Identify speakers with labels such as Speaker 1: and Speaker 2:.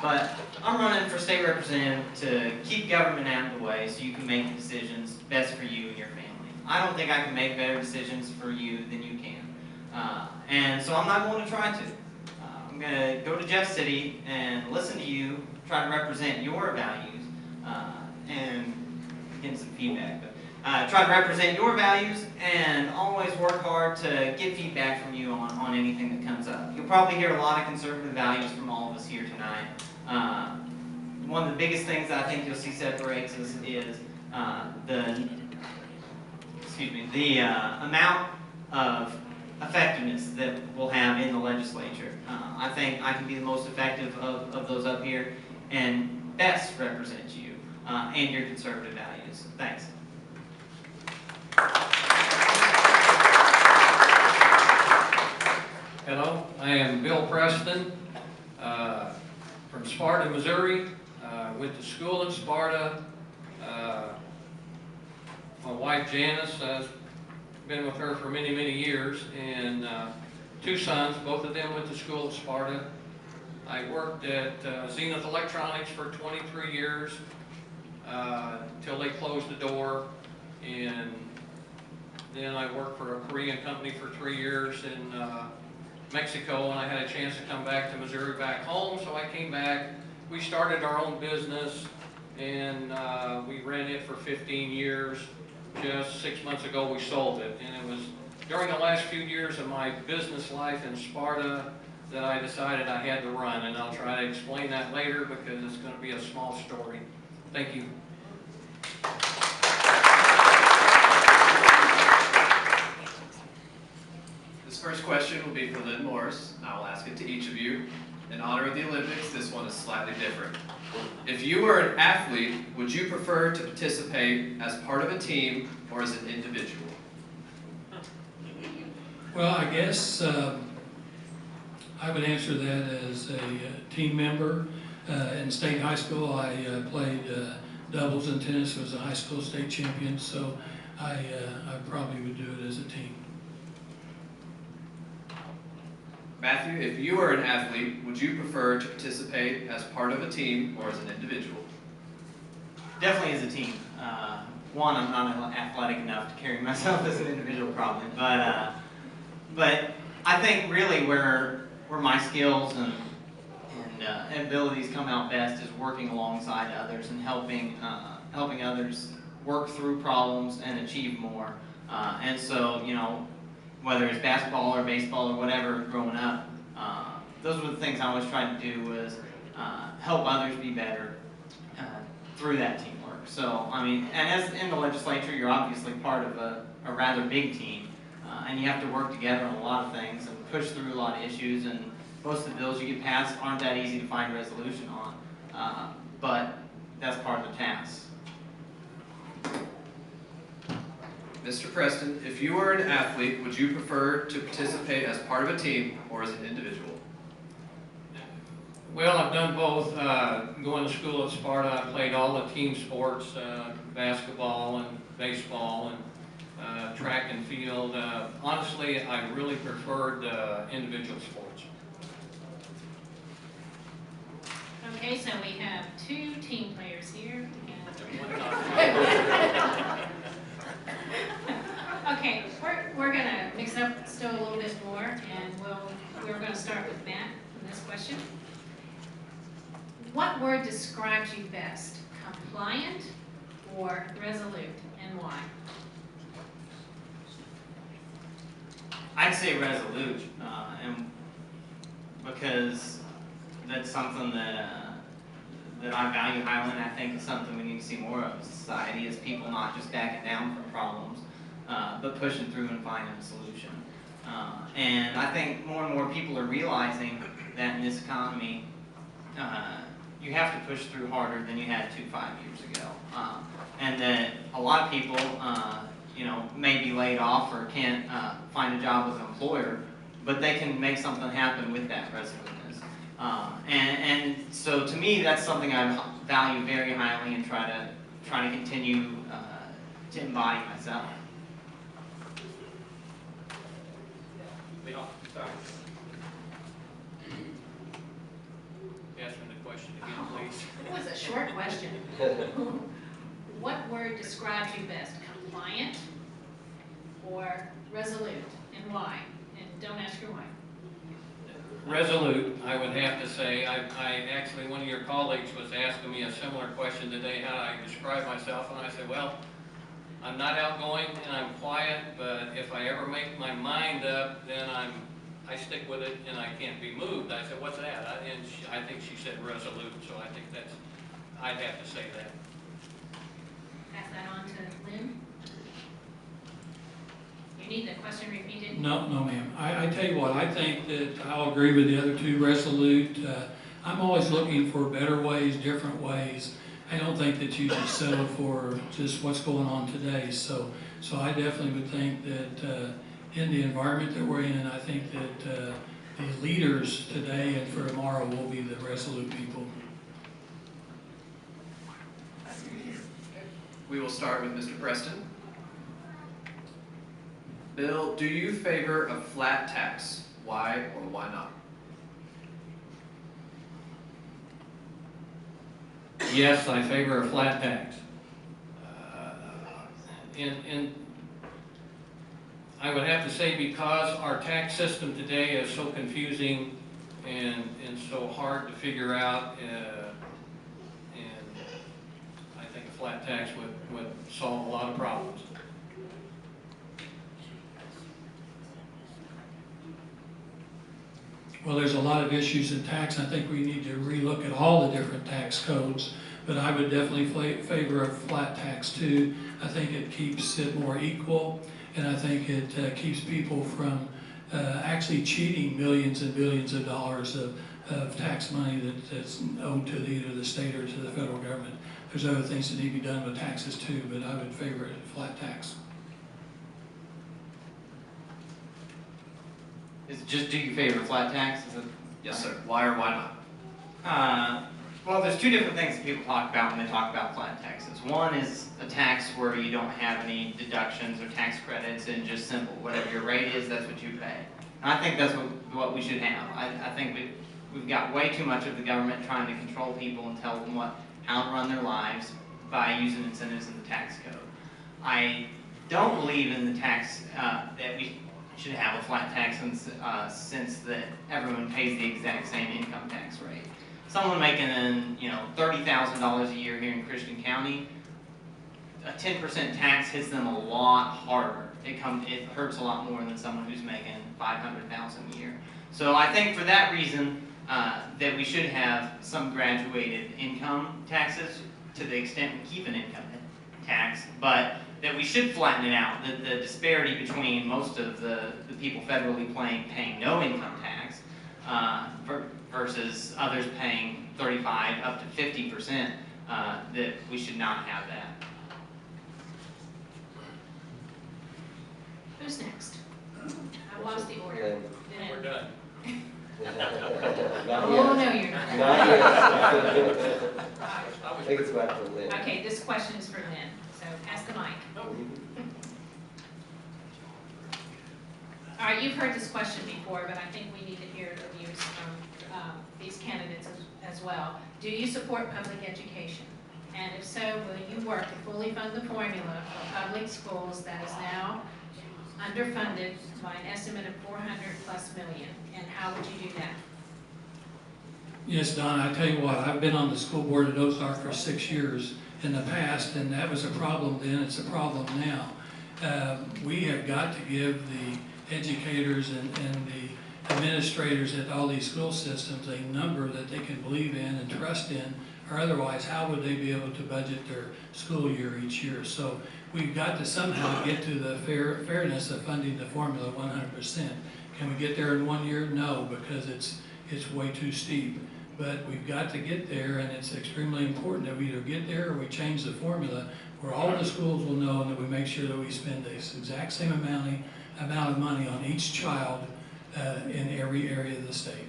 Speaker 1: But I'm running for state representative to keep government out of the way so you can make decisions best for you and your family. I don't think I can make better decisions for you than you can. And so I'm not going to try to. I'm going to go to Jeff City and listen to you, try to represent your values, and get some feedback. But try to represent your values and always work hard to get feedback from you on anything that comes up. You'll probably hear a lot of conservative values from all of us here tonight. One of the biggest things that I think you'll see separates us is the amount of effectiveness that we'll have in the legislature. I think I can be the most effective of those up here and best represent you and your conservative values. Thanks.
Speaker 2: Hello, I am Bill Preston from Sparta, Missouri. Went to school in Sparta. My wife Janice, I've been with her for many, many years, and two sons, both of them went to school at Sparta. I worked at Zenith Electronics for 23 years till they closed the door, and then I worked for a Korean company for 3 years in Mexico, and I had a chance to come back to Missouri back home, so I came back. We started our own business, and we ran it for 15 years. Just 6 months ago we sold it, and it was during the last few years of my business life in Sparta that I decided I had to run, and I'll try to explain that later because it's going to be a small story. Thank you.
Speaker 3: This first question will be for Lynn Morris. I will ask it to each of you. In honor of the Olympics, this one is slightly different. If you were an athlete, would you prefer to participate as part of a team or as an individual?
Speaker 4: Well, I guess I would answer that as a team member. In state high school, I played doubles in tennis, was a high school state champion, so I probably would do it as a team.
Speaker 3: Matthew, if you were an athlete, would you prefer to participate as part of a team or as an individual?
Speaker 1: Definitely as a team. One, I'm not athletic enough to carry myself as an individual probably, but I think really where my skills and abilities come out best is working alongside others and helping others work through problems and achieve more. And so, you know, whether it's basketball or baseball or whatever growing up, those were the things I always tried to do was help others be better through that teamwork. So, I mean, and as in the legislature, you're obviously part of a rather big team, and you have to work together on a lot of things and push through a lot of issues, and most of the bills you get passed aren't that easy to find resolution on, but that's part of the task.
Speaker 3: Mr. Preston, if you were an athlete, would you prefer to participate as part of a team or as an individual?
Speaker 2: Well, I've done both. Going to school at Sparta, I played all the team sports, basketball and baseball and track and field. Honestly, I really preferred individual sports.
Speaker 5: Okay, so we have two team players here. Okay, we're gonna mix up still a little bit more, and we're gonna start with Matt on this question. What word describes you best, compliant or resolute, and why?
Speaker 1: I'd say resolute, and because that's something that I value highly, and I think is something we need to see more of in society, is people not just backing down from problems, but pushing through and finding a solution. And I think more and more people are realizing that in this economy, you have to push through harder than you had to 5 years ago. And that a lot of people, you know, may be laid off or can't find a job with an employer, but they can make something happen with that resoluteness. And so to me, that's something I value very highly and try to continue to embody myself.
Speaker 2: Answering the question
Speaker 5: short question. What word describes you best? Compliant or resolute, and why? And don't ask your wife.
Speaker 2: Resolute, I would have to say. I actually, one of your colleagues was asking me a similar question today, how I describe myself, and I said, well, I'm not outgoing and I'm quiet, but if I ever make my mind up, then I stick with it and I can't be moved. I said, what's that? I think she said resolute, so I think I'd have to say that.
Speaker 5: Pass that on to Lynn. You need the question repeated?
Speaker 4: No, ma'am. I tell you what, I think that I'll agree with the other two, resolute. I'm always looking for better ways, different ways. I don't think that you should settle for just what's going on today. So I definitely would think that in the environment that we're in, and I think that the leaders today and for tomorrow will be the resolute people.
Speaker 3: We will start with Mr. Preston. Bill, do you favor a flat tax? Why or why not?
Speaker 2: Yes, I favor a flat tax. I would have to say because our tax system today is so confusing and so hard to figure out, and I think a flat tax would solve a lot of problems.
Speaker 4: Well, there's a lot of issues in tax. I think we need to relook at all the different tax codes, but I would definitely favor a flat tax too. I think it keeps it more equal, and I think it keeps people from actually cheating millions and billions of dollars of tax money that's owed to either the state or to the federal government. There's other things that need to be done with taxes too, but I would favor a flat tax.
Speaker 1: Is it just do you favor flat tax? Is it?
Speaker 3: Yes, sir. Why or why not?
Speaker 1: Well, there's two different things that people talk about when they talk about flat taxes. One is a tax where you don't have any deductions or tax credits and just simple, whatever your rate is, that's what you pay. And I think that's what we should have. I think we've got way too much of the government trying to control people and tell them how to run their lives by using incentives in the tax code. I don't believe in the tax that we should have a flat tax since that everyone pays the exact same income tax rate. Someone making $30,000 a year here in Christian County, a 10% tax hits them a lot harder. It hurts a lot more than someone who's making $500,000 a year. So I think for that reason that we should have some graduated income taxes to the extent we keep an income tax, but that we should flatten it out. The disparity between most of the people federally paying no income tax versus others paying 35 up to 50%, that we should not have that.
Speaker 5: Who's next? I lost the order.
Speaker 2: We're done.
Speaker 5: Oh, no, you're not.
Speaker 6: Not yet. I think it's about to Lynn.
Speaker 5: Okay, this question is for Lynn, so pass the mic. All right, you've heard this question before, but I think we need to hear the views from these candidates as well. Do you support public education? And if so, will you work to fully fund the formula for public schools that is now underfunded by an estimate of $400+ million? And how would you do that?
Speaker 4: Yes, Don, I tell you what, I've been on the school board at Ozark for 6 years in the past, and that was a problem then, it's a problem now. We have got to give the educators and the administrators at all these school systems a number that they can believe in and trust in, or otherwise how would they be able to budget their school year each year? So we've got to somehow get to the fairness of funding the formula 100%. Can we get there in 1 year? No, because it's way too steep. But we've got to get there, and it's extremely important that we either get there or we change the formula where all the schools will know, and that we make sure that we spend this exact same amount of money on each child in every area of the state.